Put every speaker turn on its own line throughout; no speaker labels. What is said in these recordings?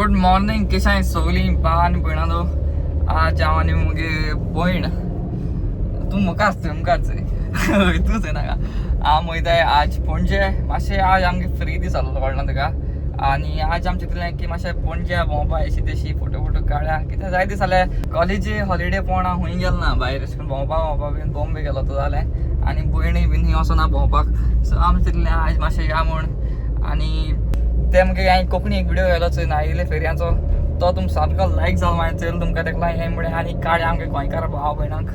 Good morning कशें सगलीं पान भयणालो आज हांव आनी मुगे भयण तूं मुखारच तूंच नाका हांव वयताय आज पणजे मातशें आज आमगे फ्री दीस आसलो कळना तुका आनी आज आमचें चिंतलें की मातशें पणजे भोंवपा अशी तशी फोटो काडया कितें जाय दीस जाल्यार कॉलेजी हॉलिडे पोवण हांव खूंय गेलो ना भायर अशें करून भोंवपा बीन बॉम्बे गेलो तो जालें आनी भयणूय बीन ही वचना भोंवपाक सो आमी चिंतलें आज मातशें या म्हूण आनी ते मुगे हांवें कोंकणी एक व्हिडिओ घालो चोय नायिले फेरयांचो तो तुमकां सारको लायक जालो मागीर चल तुमकां तेका लागून हें म्हणलें आनी काडया आमगे गोंयकार भाव भयणांक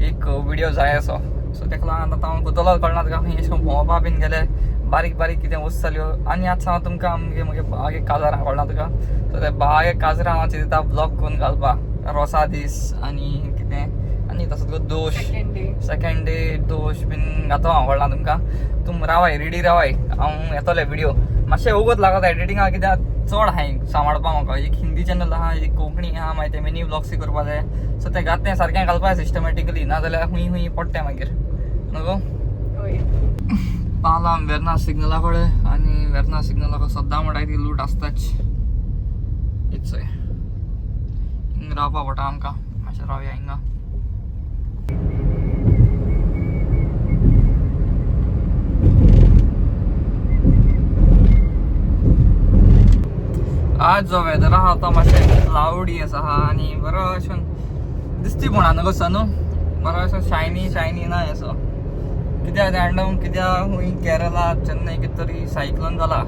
एक व्हिडिओ जाय असो सो तेका लागून आतां हांव गुतलो कळना तुका खंय अशें करून भोंवपा बीन गेले बारीक कितें वस्तू जाल्यो आनी आतां हांव तुमकां मुगे बागे काजारां कळना तुका सो ते बागे काजरां हांव चिंतता ब्लॉग करून घालपाक रोसा दीस आनी कितें आनी तसोच दोश सेकेंड डे दोश बीन घातो हांव कळना तुमकां तुम रावाय रेडी रावाय हांव येतोले व्हिडिओ मातशें वगत लागत एडिटिंगाक कित्याक चड हांवें सांबाळपा म्हाका एक हिंदी चॅनल आहा एक कोंकणी आहा मागीर ते मिनी ब्लॉग्स करपा जाय सो तें घातलें सारकें घालपा सिस्टमॅटिकली नाजाल्यार खूंय पडटें मागीर न्हू पावला वेर्ना सिग्नला कडेन आनी वेर्ना सिग्नलाक सद्दां म्हणटाय ती लूट आसताच इट्स हिंग रावपा पडटा आमकां मातशें रावया हिंगा आज जो वेदर आहा तो मातशें क्लाउडी आसा आनी बरो अशें दिसती म्हणा न्हू सन बरो अशें शायनी ना असो कित्याक रँडम कित्याक खूंय केरला चेन्नई कितें तरी सायक्लोन जाला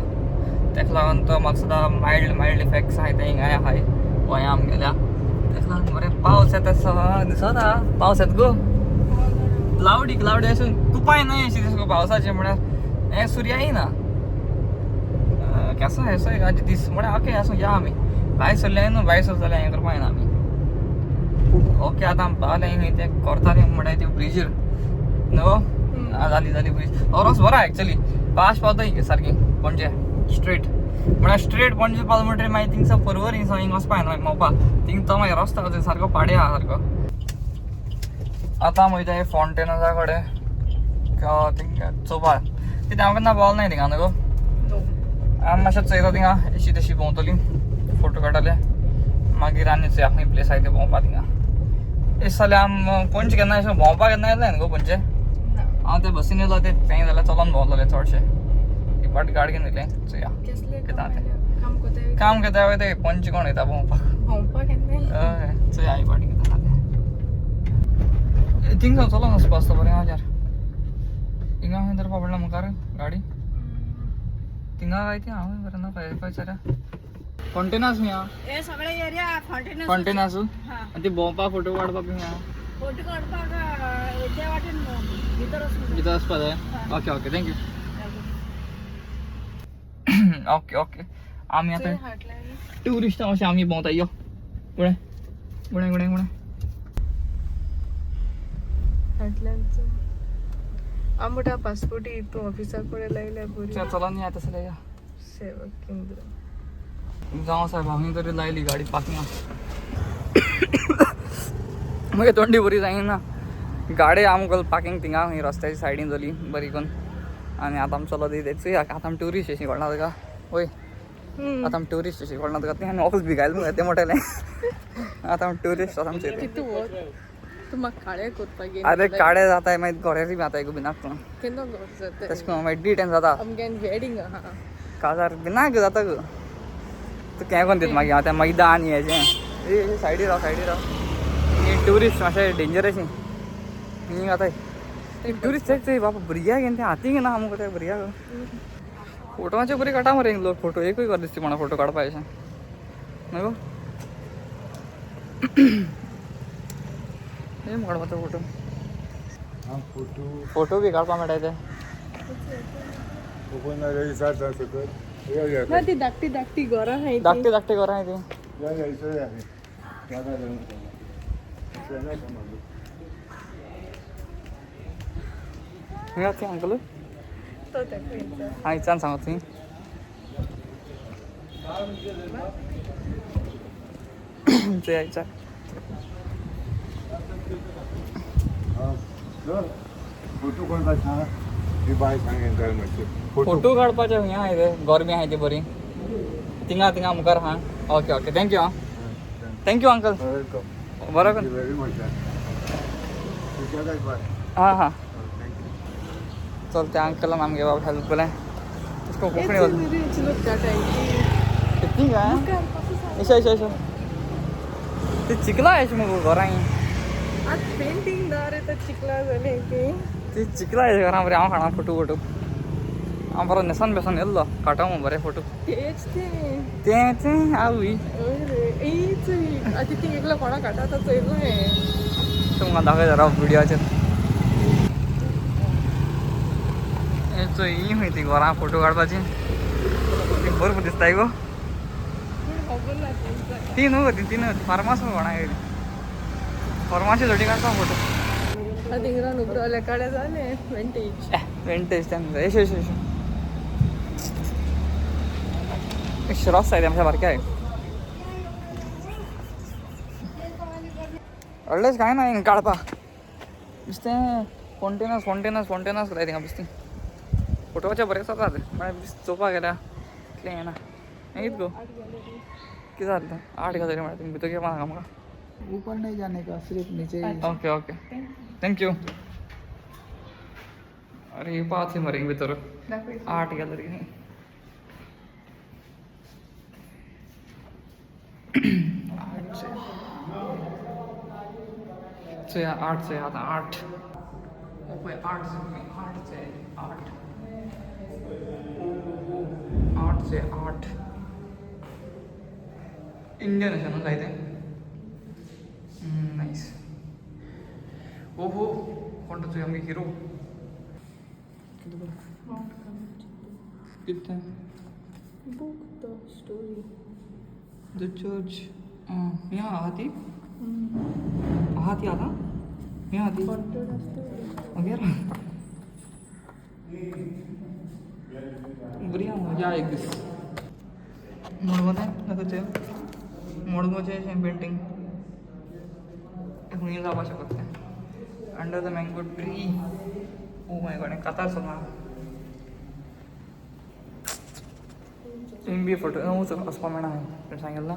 तेका लागून तो म्हाका सुद्दां मायल्ड इफेक्ट्स आहाय ते हिंगा आहाय गोंया आमगेल्या तेका लागून बरें पावस येता दिसता पावस येता गो क्लाउडी अशें तुपाय न्हय अशी दिसता पावसाचें म्हळ्यार हें सुर्याय ना केसो हेसो एक आज दीस म्हळ्यार ओके आसूं या आमी भायर सरले न्हू भायर सर जाल्यार हें करपा येना आमी ओके आतां आमी पावले खंय तें करताले म्हळ्यार त्यो ब्रिजीर न्हू जाली ब्रिज रस बरो एक्चुअली फास्ट पावता सारकी पणजे स्ट्रेट म्हळ्यार स्ट्रेट पणजे पावलो म्हणटरी मागीर थिंगसा परवर हिंग वचपा येना भोंवपा थिंग तो मागीर रस्तो सारको पाडे आहा सारको आतां वयता फावंटेनसा कडेन थिंग चोवपा कित्याक हांव केन्ना पावलो नाय थिंगा न्हू आमी मातशें चोयता थिंगा अशी तशी भोंवतली फोटो काडटले मागीर आनी चोया खंय प्लेस आहाय ते भोंवपा थिंगा एस जाल्यार आमी पणजे केन्ना अशें भोंवपाक केन्ना येतलें न्हू गो पणजे हांव ते बसीन येयलो ते थंय जाल्यार चलोन भोंवतले चडशे एक फावटी गाडी घेवन येयलें चोया कितें तें काम करता पळय ते पणजे कोण येता भोंवपाक हय चोया एक फावटी कितें जालें थिंगा चलोन वचपा आसता बरें हजार हिंगा खंय धरपा पडला मुखार गाडी थिंगा काय ती हांव बरें ना खंयसर फावंटेनास खंय आहा
हे सगळे एरिया
फावंटेनास आनी ती भोंवपाक फोटो काडपाक खंय आहा
फोटो काडपाक त्या वाटेन
भितर वचपा जाय ओके थँक्यू ओके आमी आतां ट्युरिस्टां अशें आमी भोंवता यो गुणे
आमटा पासपोर्ट तू ऑफिसा कडेन लायल्या बरी
चलोन या तसं या
सेवा केंद्र
जावं साहेब हांवें तरी लायली गाडी पार्किंगाक मागीर थंडी बरी जायना गाडी आमकां पार्किंग थिंगा खंय रस्त्याच्या सायडीन जाली बरी करून आनी आतां आमी चलत येतूय आतां आमी ट्युरिस्ट अशी कळना तुका वय आतां आमी ट्युरिस्ट अशी कळना तुका तें ऑफिस भिगायलें मगो तें मोठेलें आतां आमी ट्युरिस्ट आसा आमचे
तू म्हाका काळे करपाक
अरे काडे जाताय मागीर गोरेरी जाताय गो बिनाक तूं
केन्ना गोर जाता
तशें करून मागीर डिटेन जाता
आमगेन वेडिंग आहा
काजार बिनाक जाता गो तूं कें कोन्न दिता मागीर हांव तें मैदा आनी हेजें सायडीर राव ट्युरिस्ट मातशें डेंजरस हिंग जाताय ट्युरिस्ट चेक बाबा भुरग्याक घेवन तें हातीक ना आमकां त्या भुरग्याक फोटोवाचे बरी काडटा मरे लोक फोटो एकूय कर दिसता म्हणा फोटो काडपा अशें न्हू हें काडपा तो फोटो बी काडपा मेळटाय ते
ती धाकटी घरां आहाय
धाकटी घरां आहाय ती ती अंकल
तो तेका
हांव इचान सांगता थंय चोया
फोटो कोण सांग ती बाय सांगेन काय मातशें
फोटो काडपाचे खंय आहाय ते गोरमी आहाय ती बरी थिंगा मुखार आहा ओके ओके थँक्यू हां थँक्यू अंकल
वेलकम
बरं कर
व्हेरी मच बाय
हां हां चल त्या अंकलला आमगे बाबा हेल्प केलें उसको कोंकणी बोल कितनी काय ऐसा ऐसा ऐसा ते चिकला आहे मग घरां
आज पेंटिंग दार येतात चिखला झाले ते
ते चिकला आहे घरां बरें हांव खाणा फोटो फोटो हांव बरो नेसान बेसान येल्लो काडटा मग बरे फोटो
तेच ते
तें आवय
आधी ती एकला कोणा काढता चोयलोय
तुमकां दाखय जरा व्हिडियोचेर ही खंय ती घरां फोटो काडपाची ती बरोबर दिसताय गो ती न्हू ती न्हू फार्मास कोणा फार्मासी जोडी काडटा फोटो
तिंगरा नुकरावल्या काड्या झाले वेंटेज
वेंटेज त्यांचं येश येश येश श्रॉस आहे आमच्या बारक्या आहे अडलेच काय ना काढपा दिसतें फोंटेनस फोंटेनस फोंटेनस काय थिंगा दिसती फोटोचे बरेच जातात म्हळ्यार चोवपा गेल्या इतलें येना हें गो कितें जालें 8 गजाली म्हळ्यार तुमी भितर गेवपा नाका म्हाका
ऊपर नहीं जाने का सिर्फ नीचे
ओके ओके थँक्यू अरे पाच मरे भितर 8 गॅलरी आठ से आता 8 ओके 8 से 8 8 से 8 इंडियन अशा ना जायते नाईस ओहो कोणता तुझ्या आमगे हिरो किती
book the story
the church यहाँ आती आती आता यहाँ आती
कॉन्टेंट असतो
वगैरह बढ़िया मजा एक दिस मोडगोने लगते मोडगोचे पेंटिंग हुई जावपा शकत under the mango tree oh my god कातार सोना बी फोटो वच वचपा मेळना हांवें सांगलें ना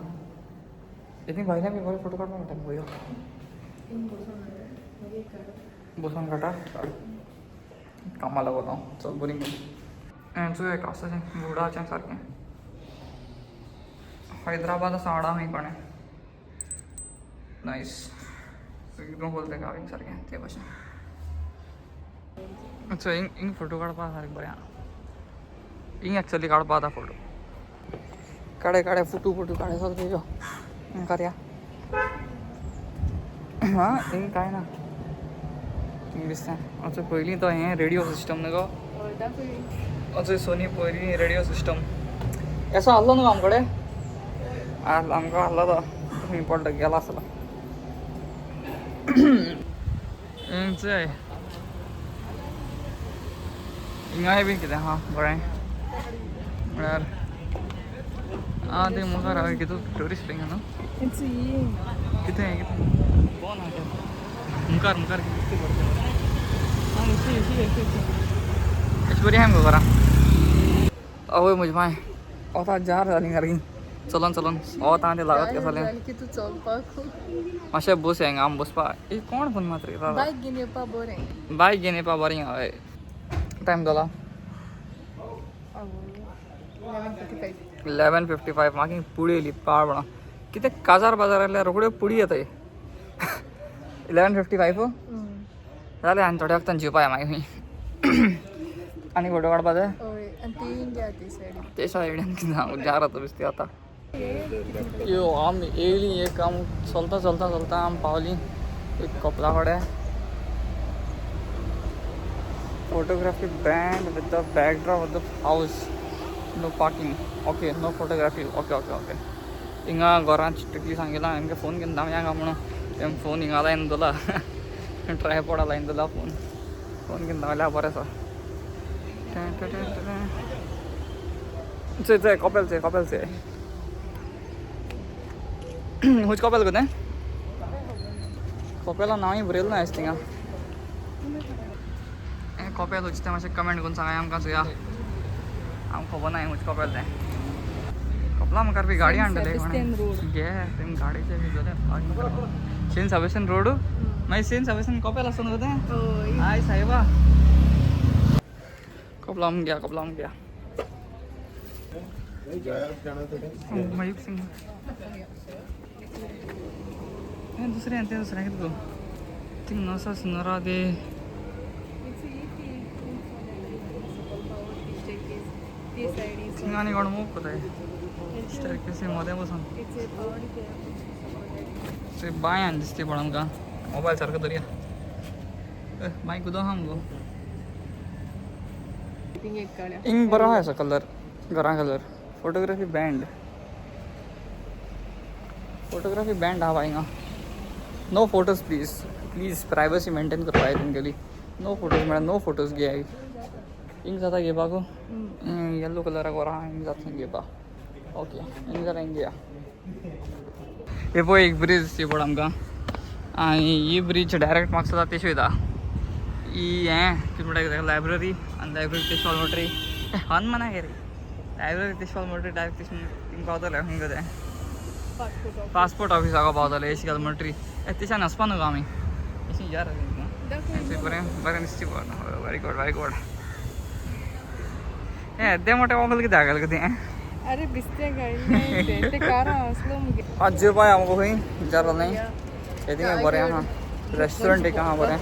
इतली भायल्यान बी बरे फोटो काडपा मेळटा पळय बसून काटा कामां लागून हांव चल बरी हेंचो एक आसा बुडाचें सारकें हैदराबाद आसा हाडा खंय कोणें नायस एकदम बोलते गावीन सारकें ते भशेन सो हिंग फोटो काडपा सारकें बरें आहा हिंग एक्चुअली काडपा आतां फोटो काडे काडे फोटो फोटो काडे सगळे तेजो करया हां हिंग काय ना हिंग दिसता आमचो पयलीं तो हें रेडिओ सिस्टम न्हू गो आमचो सोनी पयलीं रेडिओ सिस्टम असो आहलो न्हू आमचे कडेन आमकां आहलो तो खंय पडलो गेलो आसलो हिंगचें हिंगाय बी कितें आहा बरें म्हळ्यार आं तें मुखार हांवें कितू टुरिस्ट प्लेस न्हू कितें कितें कोण आहा तें मुखार मुखार कितें पडटा अशी बरी आहा मगो घरा आवय म्हजी माय वता जार जाली सारकी चलोन चलोन वता तें लागत कसलें
की तू चलपाक
मातशें बस हांगा आम बसपा कोण फोन मात्र
बायक घेवन येवपा बरें
बायक घेवन येवपा बरें हय टायम जाला 11:55 म्हाका पुडी येयली पाळपणां कितें काजार बाजार आसल्यार रोखड्यो पुडी येताय 11:55 जालें आनी थोड्या वक्तान जेवपा मागीर खंय आनी फोटो काडपा जाय ते सायडीन कितें हांव जार आतां बेश्टी आतां यो आम येयली एक आम चलता चलता चलता आम पावली एक कपला कडेन photography banned with the backdrop of the house no parking okay no photography okay okay okay हिंगा घरांत स्ट्रिक्टली सांगिलां हांवें फोन घेवन धांवया काय म्हणून तें फोन हिंगा लायन दवरला ट्रायपॉडा लायन दवरला फोन घेवन धांवल्या बरें आसा चय चय कपेल चय खूंय कपेल गो तें कपेला नांवूय बरयलें ना आयज थिंगा हें कपेल खंयचें तें मातशें कमेंट करून सांगाय आमकां चोया आमकां खबर ना हें खूंय कपेल तें कपला मुखार बी गाडी
Saint
हाडले
Sebastian Road.
घे तेम गाडीचे बी जाल्यार सेंट सेबेस्टियन रोड मागीर सेंट सेबेस्टियन कोपेल आसून गो तें
हय
हाय साहेबा कपला घ्या मयूक सिंग हें दुसरें कितें गो थिंग नसस नरा दे थिंग आनी कोण मूव कोताय स्टेरकेसी मदें बसून ते बायान दिसते पण आमकां मोबायल सारको धरया बायक उदो आहा मुगो इंग बरो आहा असो कलर घरा कलर फोटोग्राफी बँड आहा हिंगा no photos please privacy maintain करपा जाय तेंगेली नो फोटोज म्हळ्यार नो फोटोज घे इंग जाता घेवपाक येल्लो कलराक बरो आहा इंग जाता घेवपा ओके इंग जाल्यार इंग घेया हे पळय एक ब्रीज दिसती पड आमकां आनी ही ब्रीज डायरेक्ट म्हाका सुद्दां तेश वयता ही हें कितें म्हणटा लायब्ररी आनी लायब्ररी तेश ऑलमोटरी हन मना गे रे लायब्ररी तेश ऑलमोटरी डायरेक्ट तेश थिंग पावतले खंय तें पासपोर्ट ऑफिसाक पावतले एशी ऑलमोटरी तेशान वचपा न्हू गो आमी अशी यार बरें दिसती पड वेरी गूड हें तें मोठें मोबायल कितें हागल गो तें
अरे बिस्ते गाडी ते कारा असलो मुगे
आज जेवपाक आमकां खंय विचारलें न्ही हे थिंग बरें आहा रेस्टॉरंट एक आहा बरें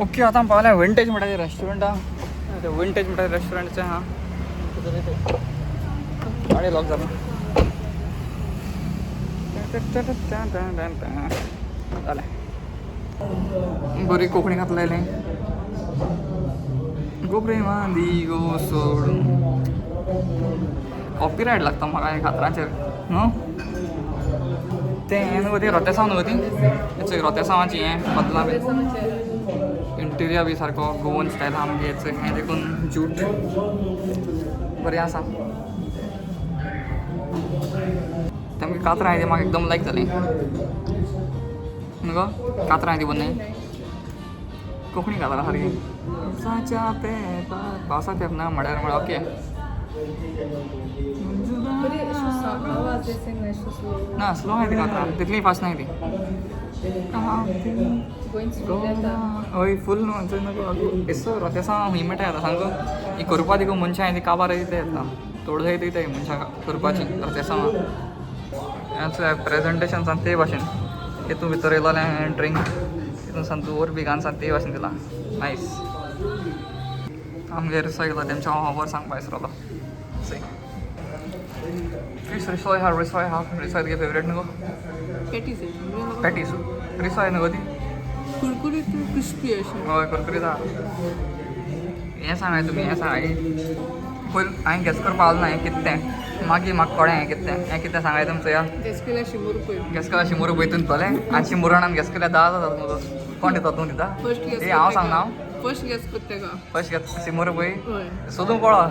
ओके आतां पावल्या विंटेज म्हणटा तें रेस्टॉरंटा विंटेज म्हणटा रेस्टॉरंटचें आहा गाडी लॉक जालें जालें बरी कोंकणी घातलेलें गो प्रेमादी गो सोडून कॉपीरायट लागता म्हाका हे खात्राचेर न्हू तें न्हू ती रोतेसांव न्हू ती रोतेसांवाची हें बदला बी इंटिरियर बी सारको गोवन स्टायल आहा म्हणजे हें देखून जूट बरें आसा तेमगे कातरां हाय ती म्हाका एकदम लायक जाली न्हू गो कातरां हाय ती बरी कोंकणी कातरां सारकी साच्या पेपार पावसा पेपना म्हळ्यार ओके ना स्लो आहे ती कातरां तितली फास्ट नाही ती हय फूल न्हू एसो रोतेसां हूंय मेळटा आतां सांगो ही करपा देखून मनशां हाय ती काबार येता येता तोड जायत येता मनशां करपाची रोतेसां प्रेजेंटेशन ते भाशेन तेतून भितर येयलोलें एंट्रींग तितून सान तूं ओर बी गान सान ते भाशेन दिला नायस आमगे रिसॉय गेलो तेमच्या हांव सांगपा विसरलो फिश रिसॉय हा रिसॉय तुगे फेवरेट न्हू गो पॅटीस रिसॉय न्हू गो ती
कुरकुरीत क्रिस्पी अशी
हय करकरीत आहा हें सांगाय तुमी हें सांगाय पयलीं हांवें गॅस करपा पावलो ना हें कितें तें मागीर म्हाका कळ्ळें हें कितें सांगाय तुमचो या
गॅस केल्यार 100 रुपया
गॅस केल्यार 100 रुपया हितून दितले आनी 100 जाणांक गॅस केल्यार 10 जाता मुगो कोण दिता तूं दिता
फर्स्ट गॅस
ए हांव सांगना
फर्स्ट गॅस करता का
फर्स्ट गॅस 100 रुपया
हय
सोदून पळो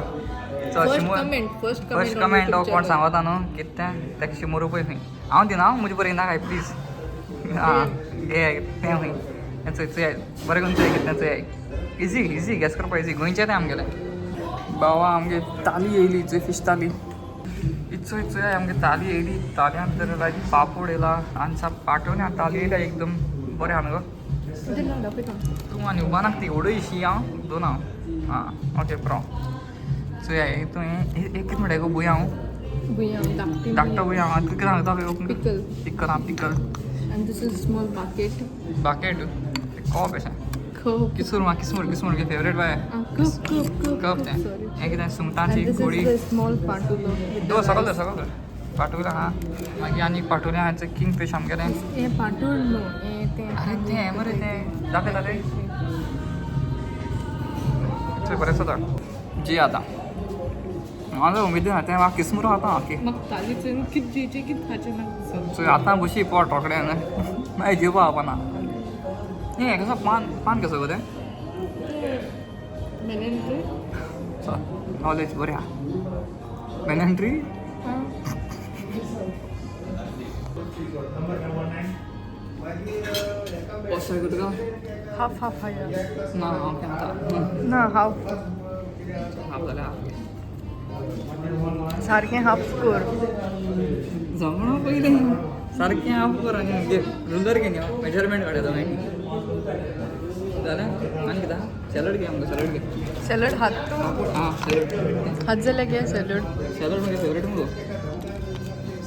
फर्स्ट
कमेंट हो कोण सांगता न्हू कितें तें ताका 100 रुपया खंय हांव दिना म्हजे बरें नाका प्लीज आं हे तें खंय हें चोय बरें करून चोय कितें चोय इजी गॅस करपा इजी गोंयचें तें आमगेलें बाबा आमगे ताली येयली चोय फिश ताली चोय आमगे ताली येयली ताल्या भितर लायली पापड येयला आनी पाटोवण्या ताली येयल्या एकदम बरें आहा न्हू गो तूं आनी उबा नाका ती ओडयशी हांव दोन हांव आं ओके प्रो चोय हितून हें कितें म्हणटा गो बुया हांव धाकटो बुया हांव कितें सांगता pickle pickle
and this is small bucket
bucket cup अशें
cup
किसमूर गे फेवरेट बाय कप तें
sorry
हें कितें सुंगटांची
and this
कोडी
is the small patulo
दो सकल दर पाटुलें आहा मागीर आनी पाटुलें आहा किंग फीश आमगेलें
हे पाटूल न्हू हे तें
अरे तें मरे तें दाखयता तें चोय बरें जाता जी आतां हांव उमेदीन तें म्हाका किसमूर खाता की
म्हाका तालीचें कितें जेचें कितें खाचें ना
चोय आतां बशी पोट रोकडें मागीर जेवपा आपना हें कसो पान कसो गो तें
मेनेंट्री
नॉलेज बरें आहा मेनेंट्री कसो गो तुका
हाफ
ना हांव खाता
ना हाफ
हाफ जाल्यार
सारकें हाफ स्कोर
जमणं पहिले सारखें हाफ कर आनी म्हणजे रुलर घे न्ही मेजरमेंट काडया मागीर जालें आनी कितें सॅलड घे आमकां सॅलड घे
सॅलड हात
हां सॅलड
हात जाल्यार घे सॅलड
सॅलड म्हगे फेवरेट मुगो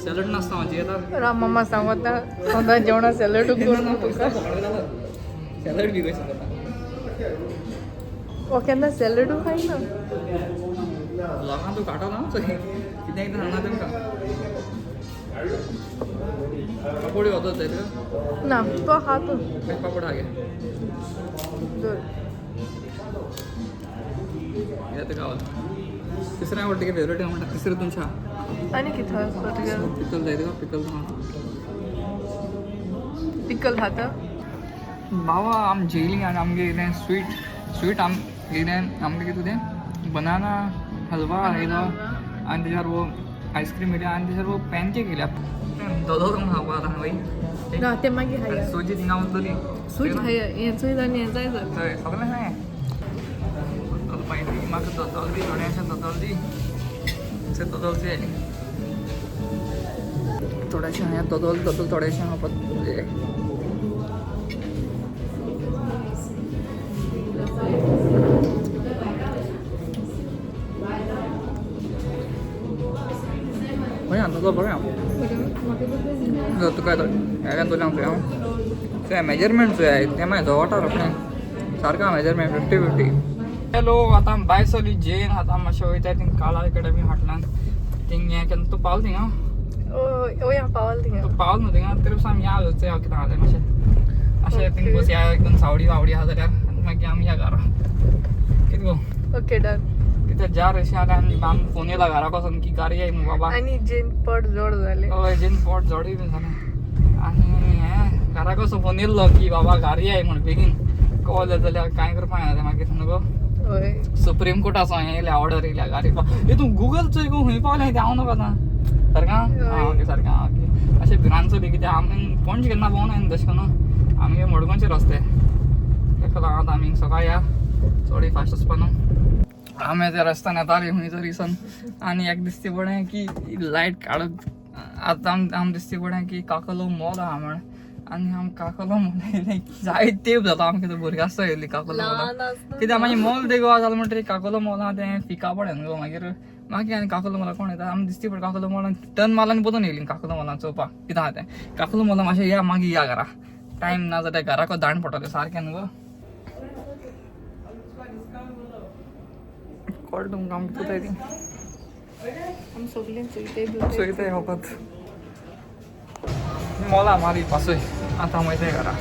सॅलड नासता म्हाजी येता
राम मम्मा सांगता सदां जेवणा सॅलड करून तुका
सॅलड बी कशें जाता
वो केन्ना सॅलडू खायना
लोकांक तूं काटो ना चोय कितें कितें सांगना तेमकां पापडी वचत जाय तुका
ना तो हात
एक पापड हागे
दर
येता गावात तिसरें आवडटा की फेवरेट म्हणटा तिसरें तुमच्या
आनी कितें आसता तुगे
पिकल जाय तुका पिकल
पिकल खाता
बाबा आम जेली आनी आमगे कितें स्वीट आम कितें आमगे कितें तें बनाना हलवा येयलो आनी तेज्यार वो आयस्क्रीम येयल्या आनी तेज्यार वो पॅनकेक येयल्या दोदोल म्हूण खावपा आतां वय
ना ते मागीर हाया
सोजी थिंगा वचतली
सूज हाया हें चोय आनी हें जाय जालें
थंय सगळें हाय दोदोल पाहिजे म्हाका दोदोल दी थोडेशें दोदोल दी अशें दोदोल दी थोडेशें हांवें दोदोल थोडेशें खावपाक तो बघा तुका हें तुला हांव मेजरमेंट चोय आहे ते मागीर जवळटा आपणें सारका मेजरमेंट 50-50 हॅलो आतां बाय चली जेन आतां मातशें वयता थिंग काला अकॅडमी फाटल्यान थिंग हें केन्ना तूं पावल थिंगा
ओय हांव पावल थिंगा
तूं पावल न्हू थिंगा तरी आमी या वचय हांव कितें जालें मातशें अशें थिंग बस या एकदम सावडी आहा जाल्यार मागीर आमी या घरा कितें गो
ओके डन
कितें जार अशें जालें आनी आमी फोन येयला घरा पासून की गाडी येय मू बाबा
आनी जेन पड जोड जालें
हय जेन पोट जोडूय बी जालें आनी हें घरा कसो फोन येयल्लो की बाबा गाडी येय म्हण बेगीन कॉल येत जाल्यार कांय करपा ना मागीर न्हू
हय
सुप्रीम कोर्टाचो हें येयल्या ऑर्डर येयल्या गाडी हे तूं गुगल चोय गो खंय पावलें तें हांव नका आतां सारकें आं ओके सारकें आं ओके अशें भिरांत चली कित्याक आमी पणजे केन्ना भोंवना न्ही तशें करून आमगे मडगांवचे रस्ते ताका लागून आतां आमी सकाळी या चड फास्ट वचपा न्हू आमी त्या रस्त्यान येताली खंय तरी सन आनी एक दिसती पडलें की लायट काडत आतां आम दिसती पडलें की काकलो मॉल आहा म्हण आनी आम काकलो मॉल येयलें जायत तेंप जाता आमकां कितें भुरगीं आसता येयल्ली काकलो मॉल कित्याक मागीर मॉल देगो जालें म्हणटरी काकलो मॉल आहा तें फिका पडें न्हू मागीर आनी काकलो मॉला कोण येता आमी दिसती पड काकलो मॉलान टर्न मारलानी परतून येयली काकलो मॉलान चोवपाक कितें आहा तें काकलो मॉला मातशें या मागीर या घरा टायम ना जाल्यार घराको दांड पडटलें सारकें न्हू कळ्ळें तुमकां आमी कोताय ती
आमी सगळीं चोयताय
चोयताय होपत मोला मारी पासय आतां वयताय घरा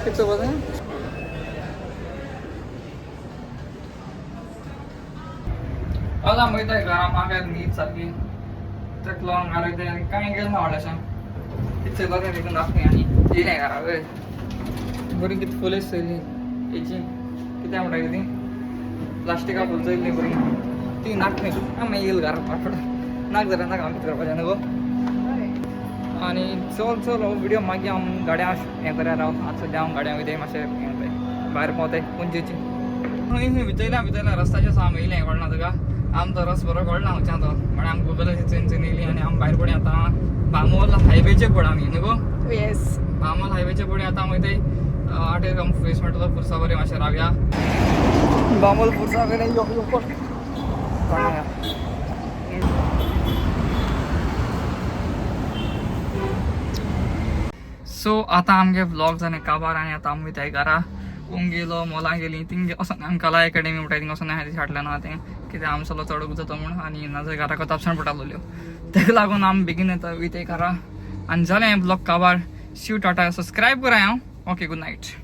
कितें चोवपाचें आतां वयताय घरा मागीर न्हीद सारकी तेका लागून घरा आनी कांय गेलें ना व्हडलेशें कितें चोयपाचें देखून दाखय आनी येयलें घरा वय बरी कितें फुलेश चोयली हेची कितें म्हणटा ती प्लास्टिका फूल चोयल्ली बरी ती नाक न्ही आमी येयल घरा फाटफट नाक जाल्यार नाका कितें करपाचें न्हू गो आनी चल हो व्हिडियो मागीर हांव गाड्या हें करया राव आतां सद्या हांव गाड्या वयताय मातशें हें जाताय भायर पावताय पणजेची खंय खंय भितरल्या रस्त्याचें आसा आमी येयलें कळना तुका आम तो रस बरो कळना हांगच्यान तो म्हण आमी गुगलाचेर चोयन येयली आनी आमी भायर पडया आतां बामोल हायवेचेर पड आमी न्हू गो
येस
बामोल हायवेचेर पडया आतां वयताय आटेर आमकां फेस मेळटलो पुरसा बरें मातशें रावया बामोल पुरसा बरें यो सो आतां आमगे व्लॉग जालें काबार आनी आतां आमी वयताय घरा कोण गेलो मोला गेली थिंग वचोन आमी कला अकॅडमी म्हणटाय थिंग वचोन हातीं हाडलें ना तें कित्याक आमी सगळो चड जाता म्हूण आनी नाजाल्यार घरा कोताप सावन पडटालो ताका लागून आमी बेगीन येता वयताय घरा आनी जालें हें व्लॉग काबार शी यू टाटा सब्सक्रायब करा हांव ओके गुड नायट